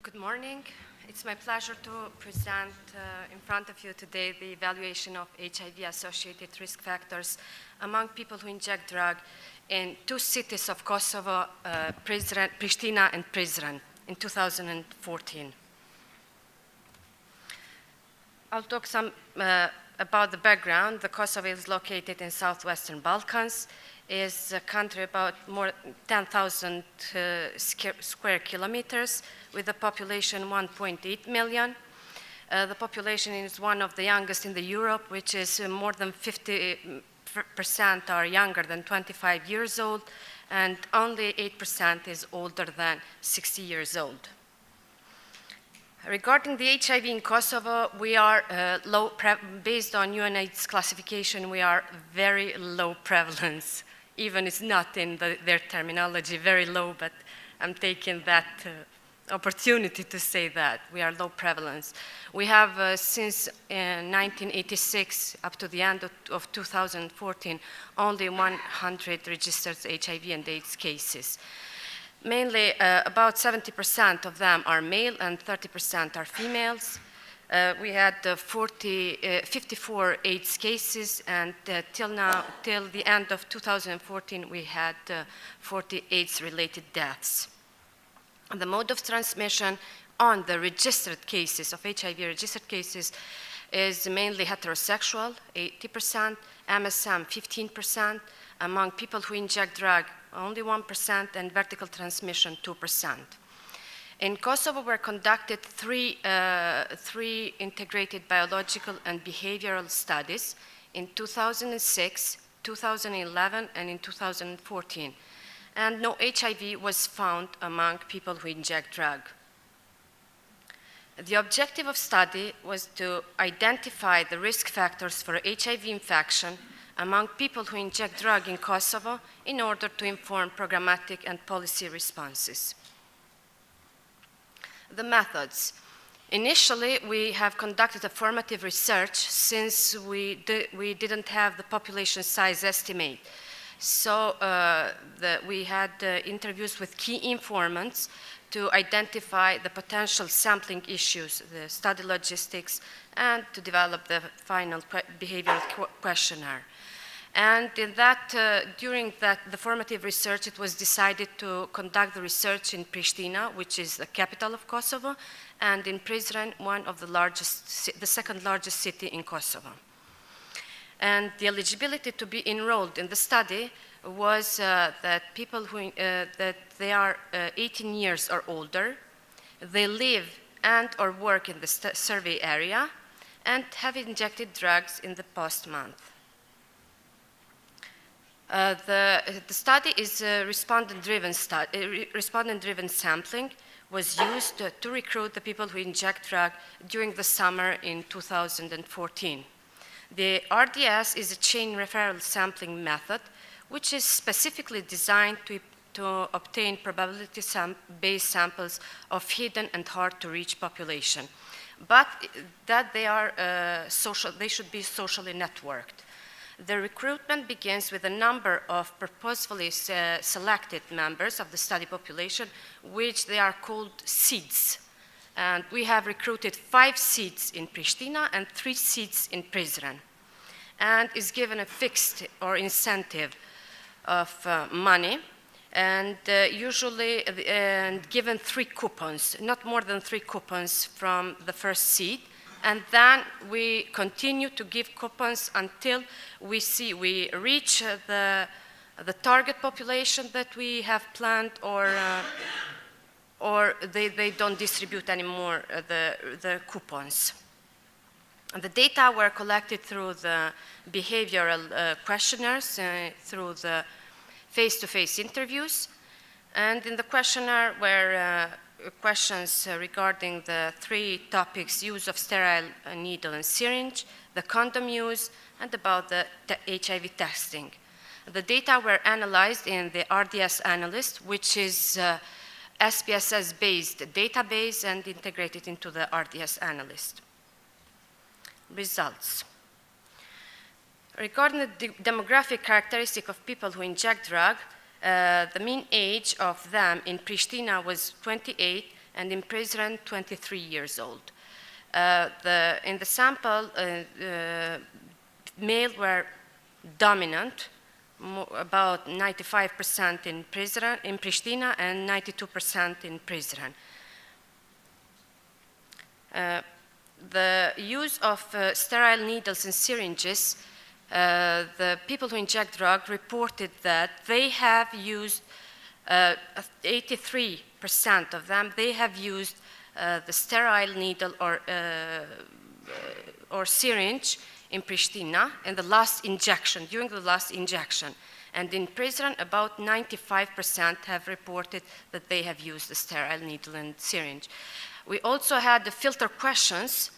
Good morning. It's my pleasure to present in front of you today the evaluation of HIV-associated risk factors among people who inject drug in two cities of Kosovo, Prishtina and Prizren, in 2014. I'll talk some about the background. The Kosovo is located in southwestern Balkans, is a country about more than 10,000 square kilometers with a population 1.8 million. The population is one of the youngest in the Europe, which is more than 50% are younger than 25 years old, and only 8% is older than 60 years old. Regarding the HIV in Kosovo, we are based on UNAIDS classification, we are very low prevalence. Even it's not in their terminology, very low, but I'm taking that opportunity to say that we are low prevalence. We have since 1986 up to the end of 2014 only 100 registered HIV and AIDS cases. Mainly about 70% of them are male and 30% are females. We had 54 AIDS cases, and till the end of 2014, we had 40 AIDS-related deaths. The mode of transmission on the registered cases of HIV registered cases is mainly heterosexual, 80%, MSM 15%, among people who inject drug only 1%, and vertical transmission 2%. In Kosovo were conducted three integrated biological and behavioral studies in 2006, 2011, and in 2014. And no HIV was found among people who inject drug. The objective of study was to identify the risk factors for HIV infection among people who inject drug in Kosovo in order to inform programmatic and policy responses. The methods. Initially, we have conducted a formative research since we didn't have the population size estimate. So we had interviews with key informants to identify the potential sampling issues, the study logistics, and to develop the final behavioral questionnaire. And in that, during the formative research, it was decided to conduct the research in Prishtina, which is the capital of Kosovo, and in Prizren, the second largest city in Kosovo. And the eligibility to be enrolled in the study was that people who, that they are 18 years or older, they live and or work in the survey area, and have injected drugs in the past month. The study is respondent-driven sampling was used to recruit the people who inject drug during the summer in 2014. The RDS is a chain referral sampling method, which is specifically designed to obtain probability-based samples of hidden and hard-to-reach population, but that they should be socially networked. The recruitment begins with a number of purposefully selected members of the study population, which they are called seeds. And we have recruited 5 seeds in Prishtina and 3 seeds in Prizren. And is given a fixed or incentive of money, and usually given 3 coupons, not more than 3 coupons from the first seed. And then we continue to give coupons until we reach the target population that we have planned, or they don't distribute anymore the coupons. And the data were collected through the behavioral questionnaires, through the face-to-face interviews. And in the questionnaire were questions regarding the 3 topics: use of sterile needle and syringe, the condom use, and about the HIV testing. The data were analyzed in the RDS Analyst, which is SPSS-based database and integrated into the RDS Analyst. Results. Regarding the demographic characteristic of people who inject drug, the mean age of them in Prishtina was 28 and in Prizren 23 years old. In the sample, male were dominant, about 95% in Pristina and 92% in Prizren. The use of sterile needles and syringes, the people who inject drug reported that they have used 83% of them, they have used the sterile needle or syringe in Pristina in the last injection, during the last injection. And in Prizren, about 95% have reported that they have used the sterile needle and syringe. We also had the filter questions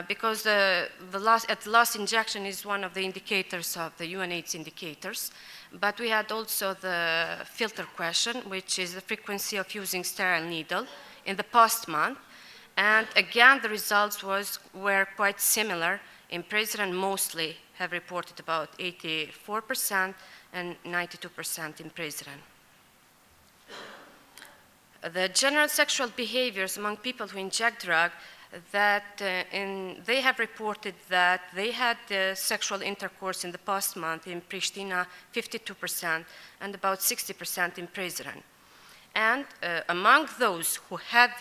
because at the last injection is one of the indicators of the UNAIDS indicators. But we had also the filter question, which is the frequency of using sterile needle in the past month. And again, the results were quite similar. In Prizren, mostly have reported about 84% and 92% in Prizren. The general sexual behaviors among people who inject drug, they have reported that they had sexual intercourse in the past month in Pristina, 52%, and about 60% in Prizren. And among those who had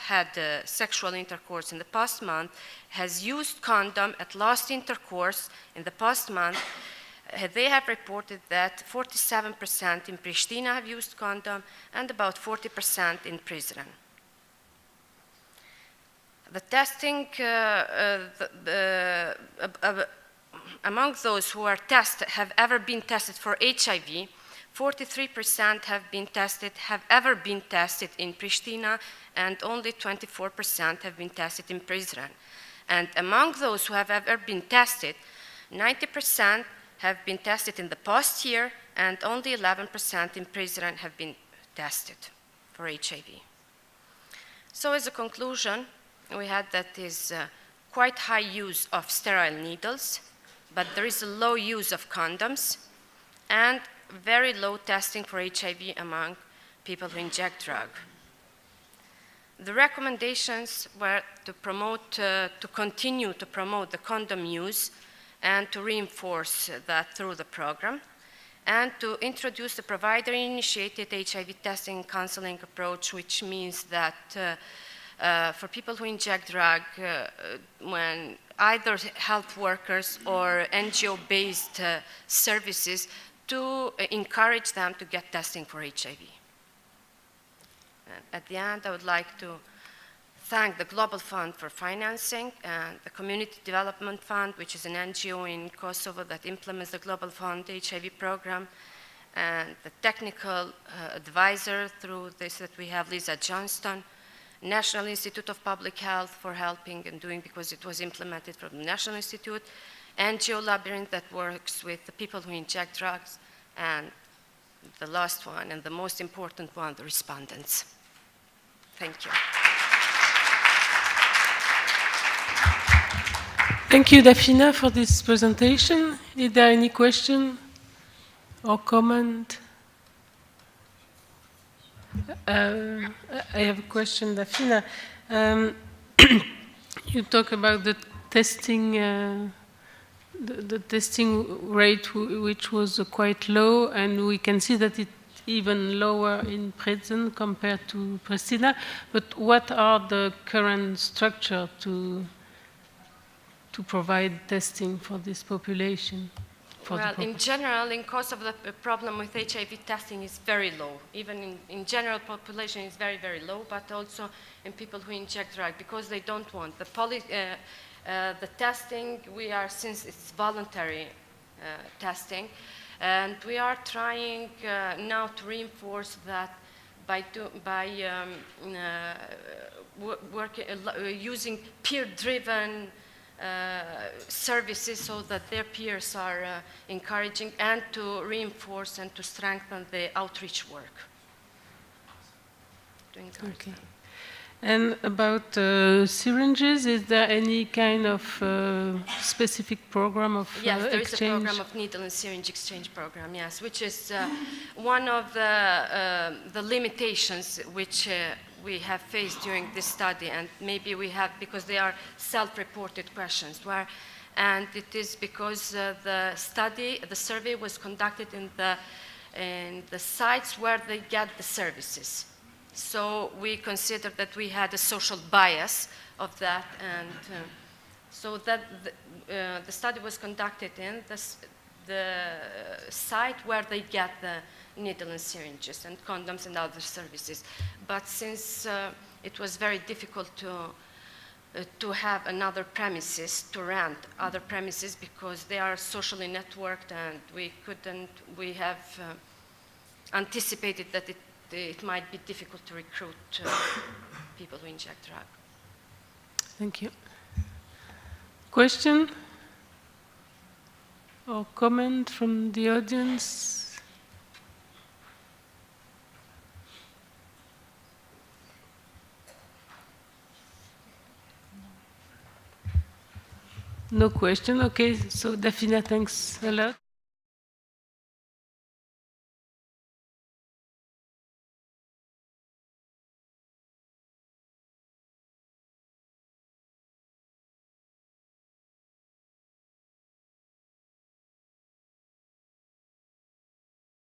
sexual intercourse in the past month, has used condom at last intercourse in the past month, they have reported that 47% in Pristina have used condom and about 40% in Prizren. The testing, among those who are have ever been tested for HIV, 43% have ever been tested in Pristina, and only 24% have been tested in Prizren. And among those who have ever been tested, 90% have been tested in the past year, and only 11% in Prizren have been tested for HIV. So as a conclusion, we had that is quite high use of sterile needles, but there is a low use of condoms, and very low testing for HIV among people who inject drug. The recommendations were to continue to promote the condom use and to reinforce that through the program, and to introduce the provider-initiated HIV testing and counseling approach, which means that for people who inject drug, when either health workers or NGO-based services, to encourage them to get testing for HIV. And at the end, I would like to thank the Global Fund for financing and the Community Development Fund, which is an NGO in Kosovo that implements the Global Fund HIV program, and the technical advisor through this that we have, Lisa Johnston, National Institute of Public Health for helping and doing, because it was implemented from the National Institute, NGO Labyrinth that works with the people who inject drugs, and the last one and the most important one, the respondents. Thank you. Thank you, Dafina, for this presentation. Is there any question or comment? I have a question, Dafina. You talk about the testing, the testing rate, which was quite low, and we can see that it's even lower in Prizren compared to Pristina. But what are the current structure to provide testing for this population? Well, in general, in Kosovo, the problem with HIV testing is very low. Even in general population, it's very, very low, but also in people who inject drug, because they don't want. The testing, since it's voluntary testing, and we are trying now to reinforce that by using peer-driven services, so that their peers are encouraging, and to reinforce and to strengthen the outreach work. Okay. And about syringes, is there any kind of specific program of exchange? Yes, there is a program of needle and syringe exchange program, yes, which is one of the limitations which we have faced during this study, and maybe we have, because they are self-reported questions, and it is because the survey was conducted in the sites where they get the services. So we considered that we had a social bias of that, and so that the study was conducted in the site where they get the needle and syringes and condoms and other services. But since it was very difficult to have another premises, to rent other premises, because they are socially networked, and we have anticipated that it might be difficult to recruit people who inject drug. Thank you. Question or comment from the audience? No question. Okay, so Dafina, thanks a lot.